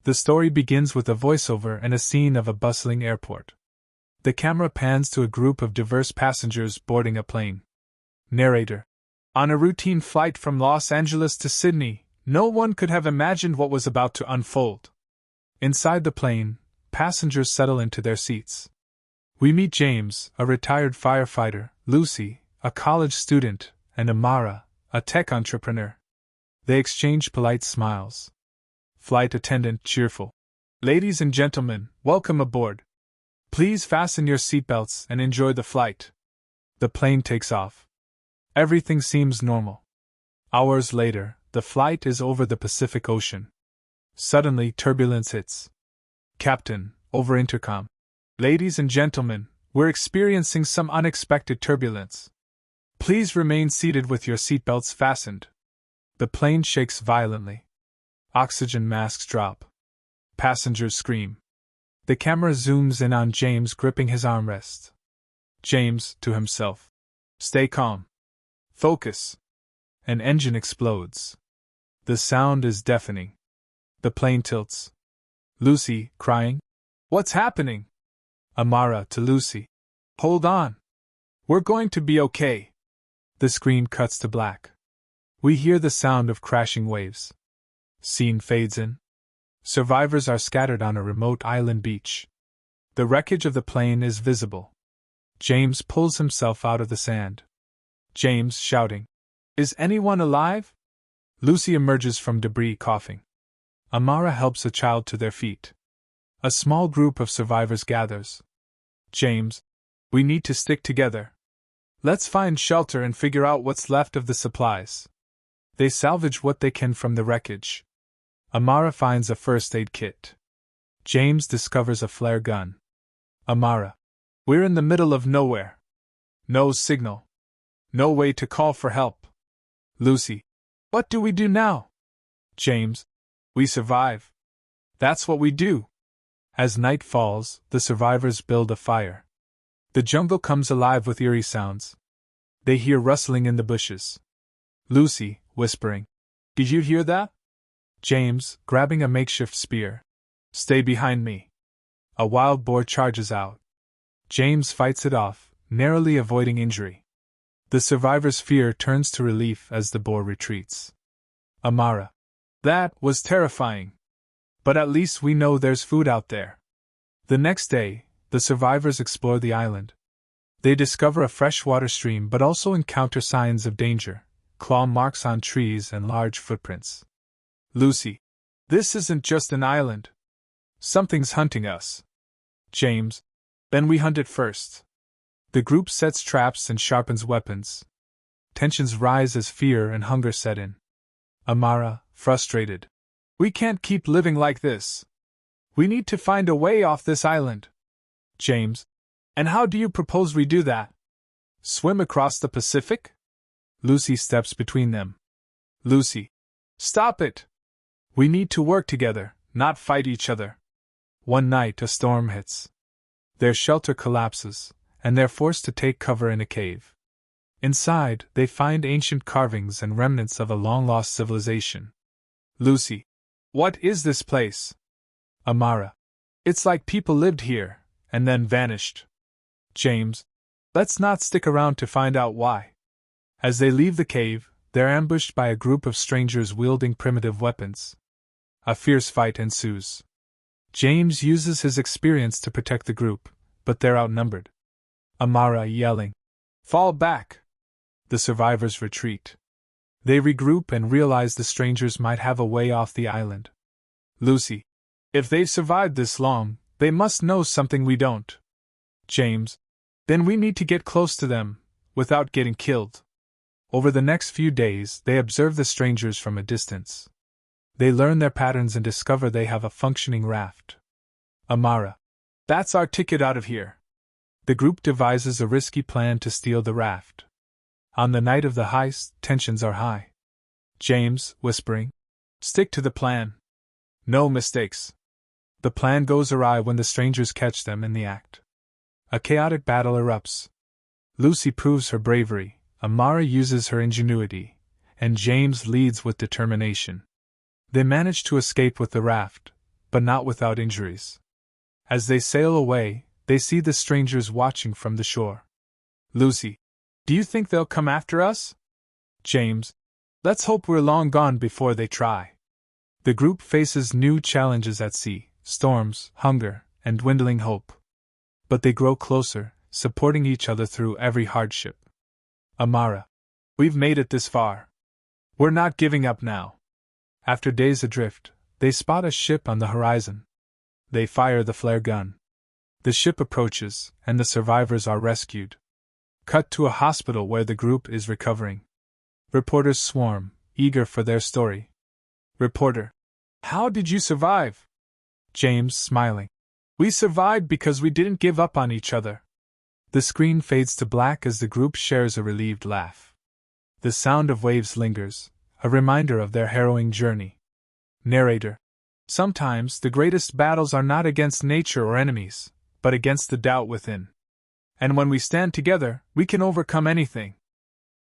The story begins with a voiceover and a scene of a bustling airport. The camera pans to a group of diverse passengers boarding a plane. Narrator: on a routine flight from Los Angeles to Sydney, no one could have imagined what was about to unfold. Inside the plane, passengers settle into their seats. We meet James, a retired firefighter, Lucy, a college student, and Amara, a tech entrepreneur. They exchange polite smiles. Flight attendant cheerful: ladies and gentlemen, welcome aboard. Please fasten your seatbelts and enjoy the flight. The plane takes off. Everything seems normal. Hours later, the flight is over the Pacific Ocean. Suddenly, turbulence hits. Captain, over intercom: ladies and gentlemen, we're experiencing some unexpected turbulence. Please remain seated with your seatbelts fastened. The plane shakes violently. Oxygen masks drop. Passengers scream. The camera zooms in on James gripping his armrest. James, to himself: stay calm. Focus. An engine explodes. The sound is deafening. The plane tilts. Lucy, crying: what's happening? Amara, to Lucy: hold on. We're going to be okay. The screen cuts to black. We hear the sound of crashing waves. Scene fades in. Survivors are scattered on a remote island beach. The wreckage of the plane is visible. James pulls himself out of the sand. James, shouting: is anyone alive? Lucy emerges from debris coughing. Amara helps a child to their feet. A small group of survivors gathers. James: we need to stick together. Let's find shelter and figure out what's left of the supplies. They salvage what they can from the wreckage. Amara finds a first aid kit. James discovers a flare gun. Amara: we're in the middle of nowhere. No signal. No way to call for help. Lucy: what do we do now? James: we survive. That's what we do. As night falls, the survivors build a fire. The jungle comes alive with eerie sounds. They hear rustling in the bushes. Lucy, whispering: did you hear that? James, grabbing a makeshift spear: stay behind me. A wild boar charges out. James fights it off, narrowly avoiding injury. The survivor's fear turns to relief as the boar retreats. Amara: that was terrifying. But at least we know there's food out there. The next day, the survivors explore the island. They discover a freshwater stream but also encounter signs of danger: claw marks on trees and large footprints. Lucy: this isn't just an island. Something's hunting us. James: then we hunt it first. The group sets traps and sharpens weapons. Tensions rise as fear and hunger set in. Amara, frustrated: we can't keep living like this. We need to find a way off this island. James: and how do you propose we do that? Swim across the Pacific? Lucy steps between them. Lucy: stop it! We need to work together, not fight each other. One night a storm hits. Their shelter collapses, and they're forced to take cover in a cave. Inside, they find ancient carvings and remnants of a long-lost civilization. Lucy: what is this place? Amara: it's like people lived here, and then vanished. James: let's not stick around to find out why. As they leave the cave, they're ambushed by a group of strangers wielding primitive weapons. A fierce fight ensues. James uses his experience to protect the group, but they're outnumbered. Amara, yelling: fall back! The survivors retreat. They regroup and realize the strangers might have a way off the island. Lucy: if they've survived this long, they must know something we don't. James: then we need to get close to them, without getting killed. Over the next few days, they observe the strangers from a distance. They learn their patterns and discover they have a functioning raft. Amara: that's our ticket out of here. The group devises a risky plan to steal the raft. On the night of the heist, tensions are high. James, whispering: stick to the plan. No mistakes. The plan goes awry when the strangers catch them in the act. A chaotic battle erupts. Lucy proves her bravery, Amara uses her ingenuity, and James leads with determination. They manage to escape with the raft, but not without injuries. As they sail away, they see the strangers watching from the shore. Lucy, do you think they'll come after us? James, let's hope we're long gone before they try. The group faces new challenges at sea, storms, hunger, and dwindling hope. But they grow closer, supporting each other through every hardship. Amara, we've made it this far. We're not giving up now. After days adrift, they spot a ship on the horizon. They fire the flare gun. The ship approaches, and the survivors are rescued. Cut to a hospital where the group is recovering. Reporters swarm, eager for their story. Reporter, how did you survive? James, smiling. We survived because we didn't give up on each other. The screen fades to black as the group shares a relieved laugh. The sound of waves lingers, a reminder of their harrowing journey. Narrator, sometimes the greatest battles are not against nature or enemies, but against the doubt within. And when we stand together, we can overcome anything.